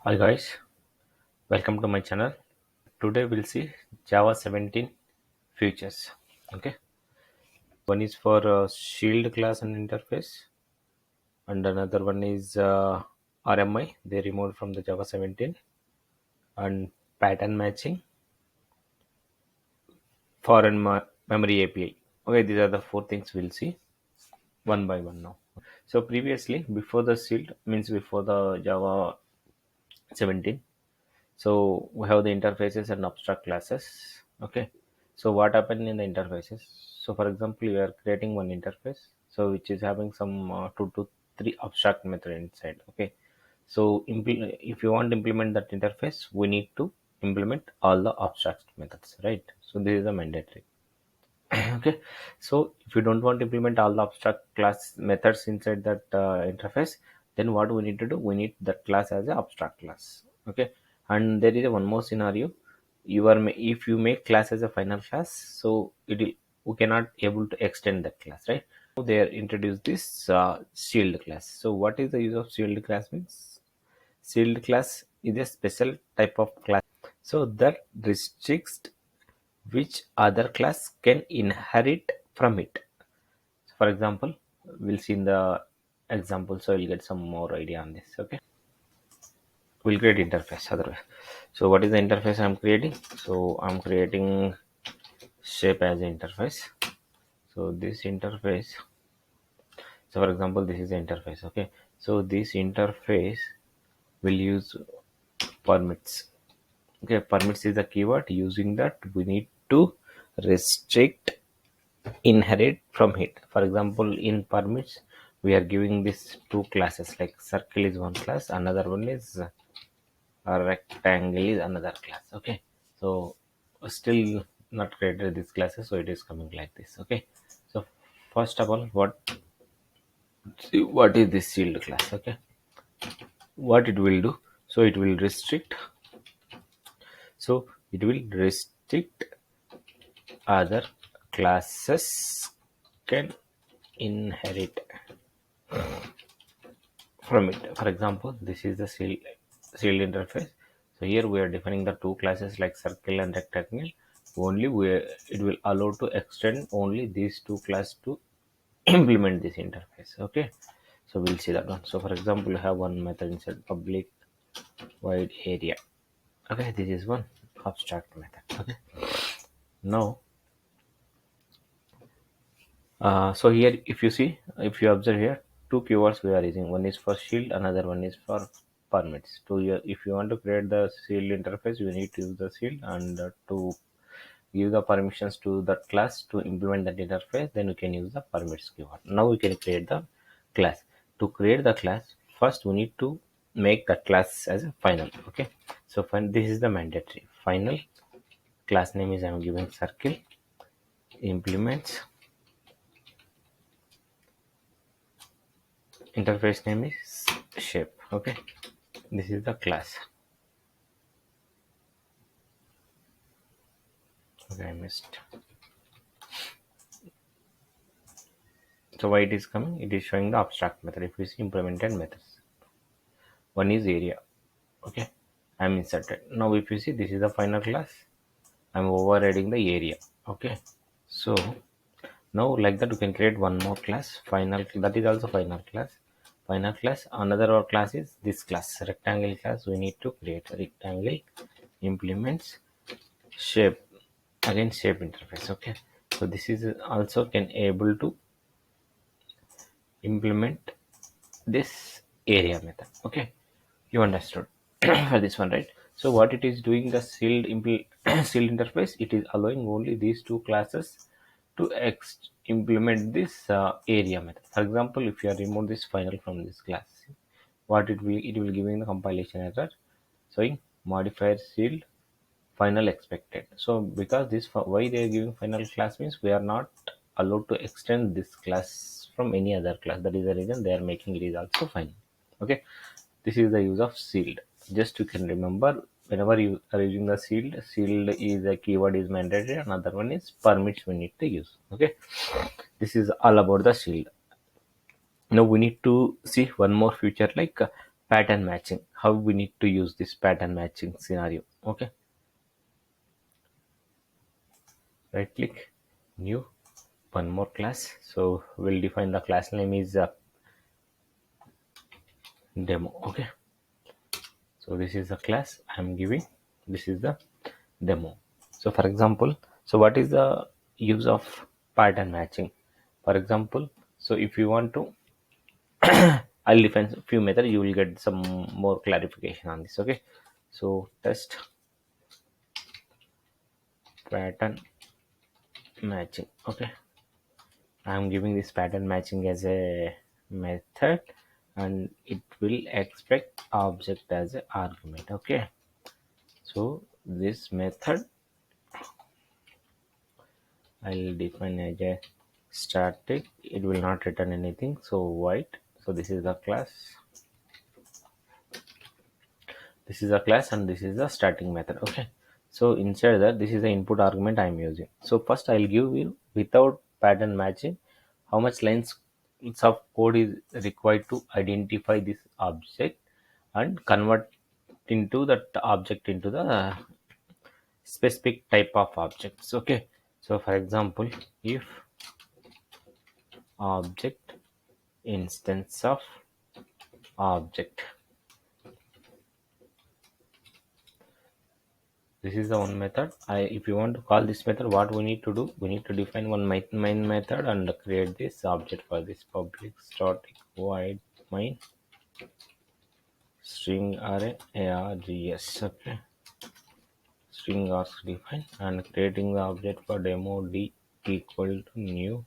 Hi guys, welcome to my channel. Today we'll see Java 17 features. Okay, one is for shield class and interface, and another one is RMI. They removed from the Java 17 and pattern matching, foreign memory API. Okay, these are the four things we'll see one by one now. So previously, before the shield means before the Java 17. So we have the interfaces and abstract classes. Okay, so what happened in the interfaces? So for example, we are creating one interface, so which is having some two to three abstract method inside. Okay, so if you want to implement that interface, we need to implement all the abstract methods, right? So this is a mandatory. Okay, so if you don't want to implement all the abstract class methods inside that interface, then what we need to do, we need that class as an abstract class. Okay, and there is a one more scenario. If you make class as a final class, so it will, we cannot able to extend that class, right? So they are introduced this shield class. So what is the use of shield class means? Shield class is a special type of class, so that restricts which other class can inherit from it. So for example, we'll see in the example, so you'll get some more idea on this. Okay, we'll create interface otherwise. So what is the interface I'm creating? So I'm creating shape as an interface. So this interface, so for example, this is the interface. Okay, so this interface will use permits. Okay, permits is the keyword. Using that, we need to restrict inherit from it. For example, in permits, we are giving this two classes, like circle is one class, another one is a rectangle is another class. Okay, so still not created these classes, so it is coming like this. Okay, so first of all, what is this shield class? Okay, what it will do, so it will restrict other classes can inherit from it. For example, this is the shield interface. So here we are defining the two classes like circle and rectangle. Only it will allow to extend only these two classes to implement this interface. Okay, so we'll see that one. So for example, you have one method inside public wide area. Okay, this is one abstract method. Okay, now so here, if you observe here, two keywords we are using. One is for shield, another one is for permits. If you want to create the shield interface, you need to use the shield, and to give the permissions to that class to implement that interface, then we can use the permits keyword. Now we can create the class. To create the class, first we need to make that class as a final. Okay, so this is the mandatory final class name is I'm giving circle implements. Interface name is shape. Okay, this is the class. Okay, I missed. So why it is coming, it is showing the abstract method. If we see implemented methods, one is area. Okay, I'm inserted. Now if you see, this is the final class, I'm overriding the area. Okay, so now like that we can create one more class final, that is also final class. Another class is this class rectangle class. We need to create a rectangle implements shape, again shape interface. Okay, so this is also can able to implement this area method. Okay, you understood for this one, right? So what it is doing, the shield interface, it is allowing only these two classes to implement this area method. For example, if you are remove this final from this class, what it will giving the compilation error showing modifier shield final expected. So because this, why they are giving final class means we are not allowed to extend this class from any other class. That is the reason they are making it is also fine. Okay, this is the use of shield. Just you can remember, whenever you are using the shield is a keyword is mandatory. Another one is permits we need to use. Okay, this is all about the shield. Now we need to see one more feature like pattern matching, how we need to use this pattern matching scenario. Okay, right click, new, one more class. So we'll define the class name is demo. Okay, so this is the class I'm giving, this is the demo. So for example, so what is the use of pattern matching? For example, so if you want to, I'll define a few methods, you will get some more clarification on this. Okay, so test pattern matching. Okay, I'm giving this pattern matching as a method, and it will expect object as an argument. Okay, so this method I'll define as a static, it will not return anything, so white. So this is the class, this is a class, and this is the starting method. Okay, so inside that, this is the input argument I'm using. So first I'll give you, without pattern matching, how much lines of code is required to identify this object and convert into that object into the specific type of objects. Okay, so for example, if object instance of object, this is the one method. If you want to call this method, what we need to do, we need to define one main method and create this object for this public static void main string array args. Okay, string args define, and creating the object for demo d equal to new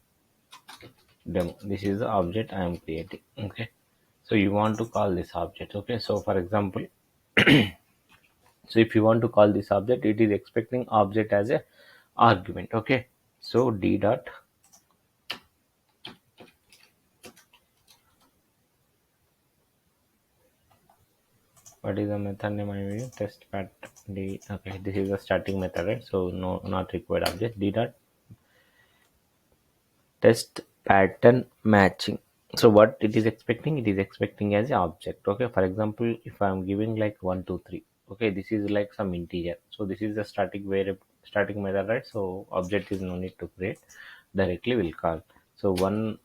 demo. This is the object I am creating. Okay, so you want to call this object. Okay, so for example, so if you want to call this object, it is expecting object as a argument. Okay, so d dot, what is the method name I'm using, test pat d. Okay, this is the starting method, right? So no, not required object, d dot test pattern matching. So what it is expecting, it is expecting as a object. Okay, for example, if I'm giving like 1 2 3, okay, this is like some integer, so this is the static variable, static method, right? So object is no need to create, directly will call. So one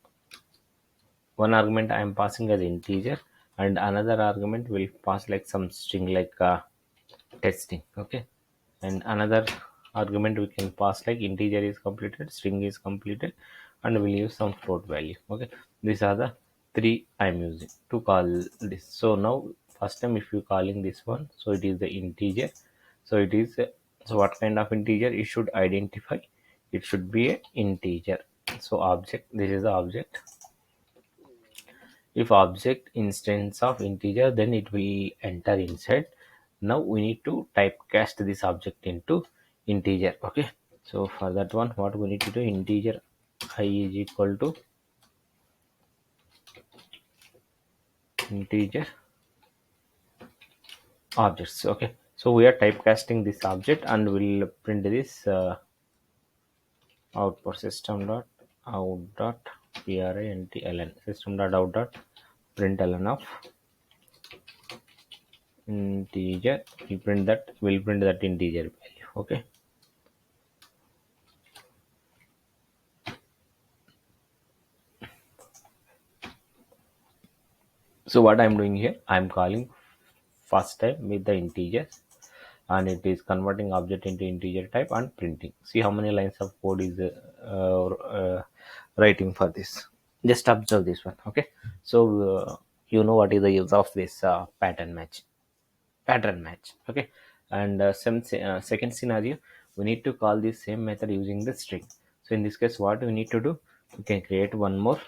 argument I am passing as integer, and another argument will pass like some string like testing. Okay, and another argument we can pass like integer is completed, string is completed, and we'll use some float value. Okay, these are the three I'm using to call this. So now first time if you calling this one, so it is the integer. So it is so what kind of integer it should identify, it should be a integer. So object, this is the object. If object instance of integer, then it will enter inside. Now we need to typecast this object into integer. Okay, so for that one, what we need to do, integer I is equal to integer objects. Okay, so we are typecasting this object, and we'll print this output system dot out dot println, system dot out dot println of integer. We'll print that integer value. Okay, so what I'm doing here, I'm calling first time with the integers, and it is converting object into integer type and printing. See how many lines of code is writing for this. Just observe this one. Okay, so you know what is the use of this pattern match. Okay, and second scenario, we need to call this same method using the string. So in this case, what we need to do, we can create one more.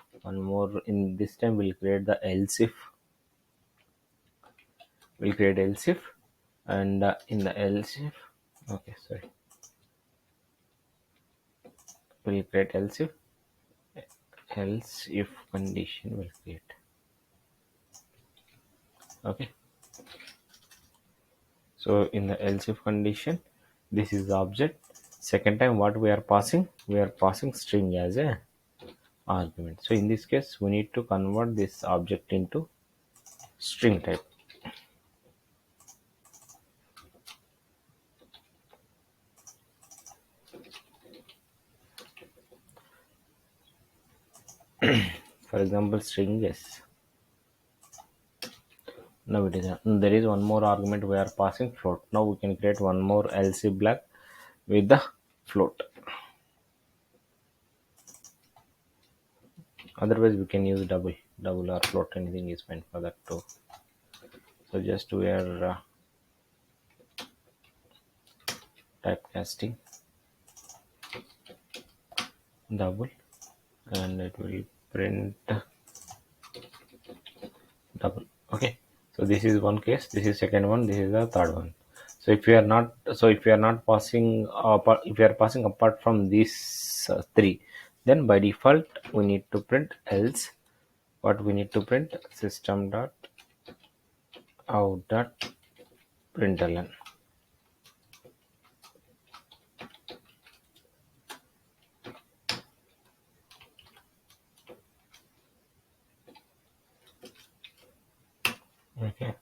In this time we'll create the else if, we'll create else if, and in the else if, okay, sorry, we'll create else if condition will create. Okay, so in the else if condition, this is the object. Second time what we are passing, we are passing string as a argument. So in this case, we need to convert this object into string type. For example, string yes. Now it is there is one more argument we are passing float. Now we can create one more LC black with the float. Otherwise we can use double or float, anything is fine for that too. So just we are typecasting double, and it will print double. Okay, so this is one case, this is second one, this is the third one. So if you are not, if you are not passing if you are passing apart from these three, then by default we need to print else. What we need to print? System dot out dot println. Okay,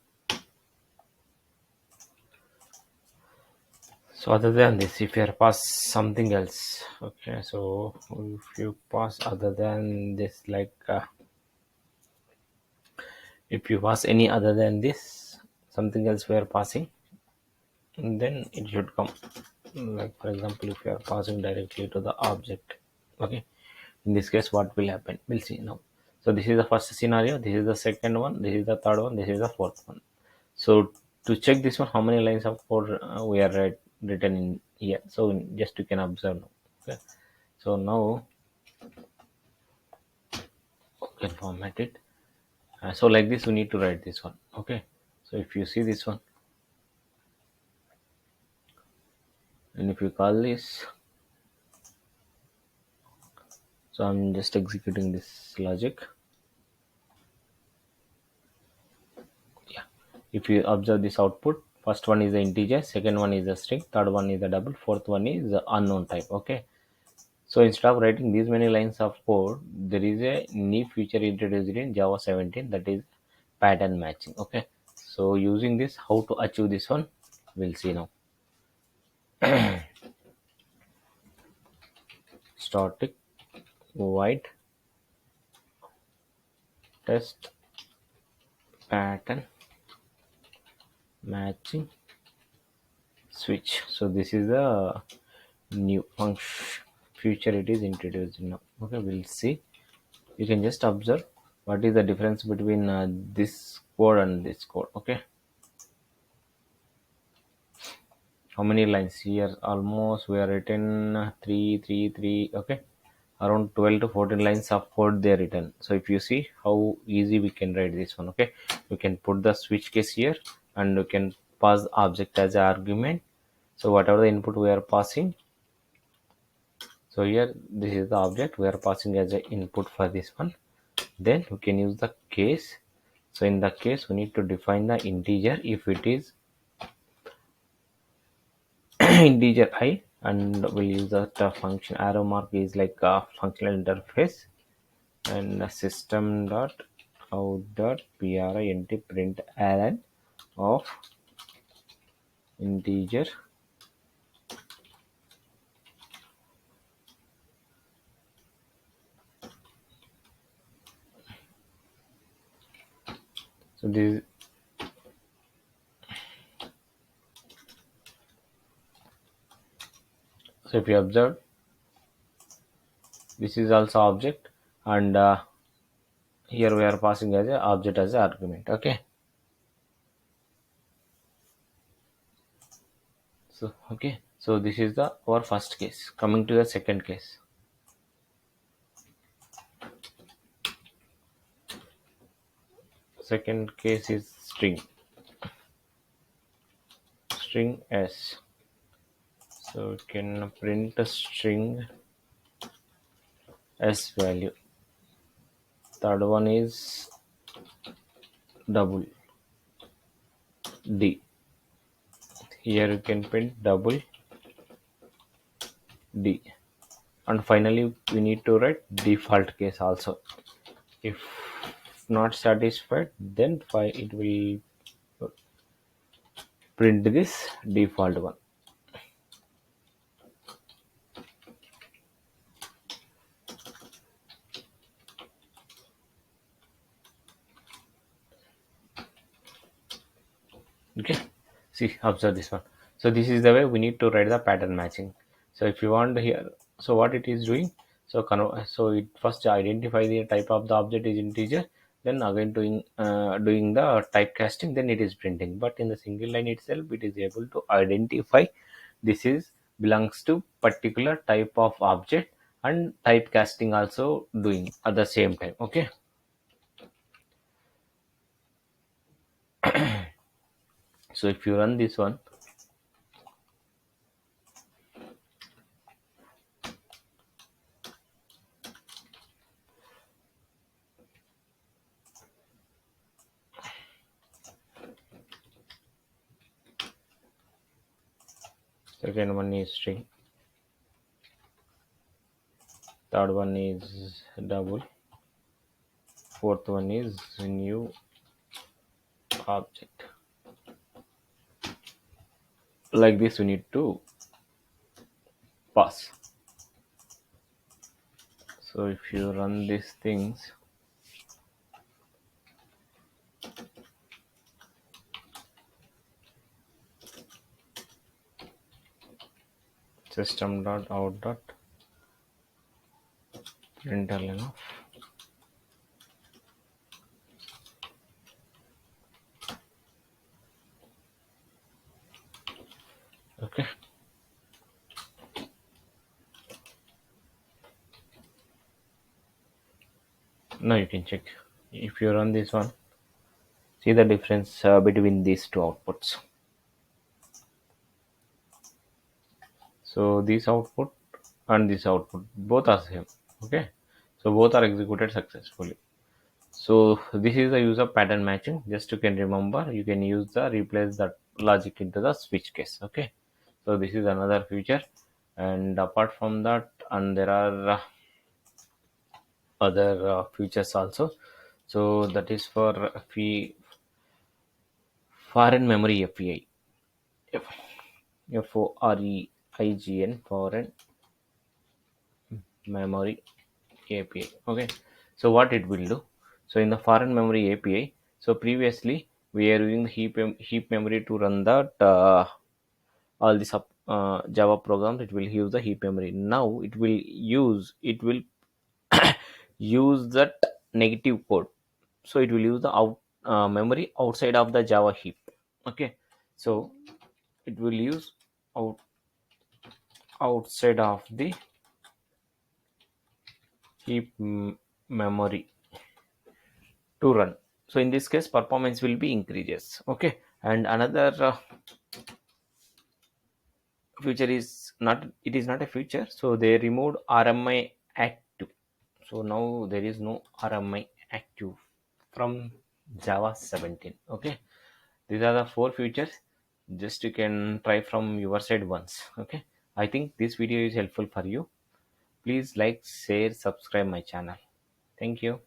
so other than this, if you are pass something else, okay, so if you pass other than this, like if you pass any other than this, something else we are passing, then it should come. Like for example, if you are passing directly to the object, okay, in this case what will happen, we'll see now. So this is the first scenario, this is the second one, this is the third one, this is the fourth one. So to check this one, how many lines of code we are written in here, so just you can observe now. Okay, so now you can format it. So like this we need to write this one. Okay, so if you see this one, and if you call this, so I'm just executing this logic. Yeah, if you observe this output, first one is the integer, second one is a string, third one is a double, fourth one is the unknown type. Okay, so instead of writing these many lines of code, there is a new feature introduced in Java 17, that is pattern matching. Okay, so using this, how to achieve this one, we'll see now. Static void test pattern matching switch. So this is the new function feature it is introduced now. Okay, we'll see. You can just observe what is the difference between this code and this code. Okay, how many lines here? Almost we are written three. Okay, around 12 to 14 lines of code they are written. So if you see how easy we can write this one. Okay, we can put the switch case here, and we can pass the object as an argument. So whatever the input we are passing, so here this is the object we are passing as an input for this one. Then we can use the case. So in the case we need to define the integer if it is integer I, and we'll use that function arrow mark is like a functional interface, and system dot out dot print print ln of integer. So this, so if you observe, this is also object, and here we are passing as a object as a argument. Okay, so okay, so this is the our first case. Coming to the second case. Second case is string s. So we can print a string s value. Third one is double d. Here you can print double d. And finally we need to write default case also. If not satisfied, then it will print this default one. Okay, see, observe this one. So this is the way we need to write the pattern matching. So if you want here, so what it is doing, so so it first identify the type of the object is integer, then again doing the typecasting, then it is printing. But in the single line itself, it is able to identify this is belongs to particular type of object, and typecasting also doing at the same time. Okay, so if you run this one, second one is string, third one is double, fourth one is new object. Like this we need to pass. So if you run these things, system dot out dot println of, okay, now you can check. If you run this one, see the difference between these two outputs. So this output and this output both are same. Okay, so both are executed successfully. So this is the use of pattern matching. Just you can remember, you can use the replace that logic into the switch case. Okay, so this is another feature, and apart from that, and there are other features also. So that is for foreign memory FEI, FOREIGN, foreign memory API. Okay, so what it will do? So in the foreign memory API, so previously we are using the heap memory to run that all the Java programs. It will use the heap memory. Now it will use that negative code. So it will use the memory outside of the Java heap. Okay, so it will use out outside of the heap memory to run. So in this case, performance will be increases. Okay, and another feature is not, it is not a feature. So they removed RMI active. So now there is no RMI active from Java 17. Okay, these are the four features. Just you can try from your side once. Okay, I think this video is helpful for you. Please like, share, subscribe my channel. Thank you.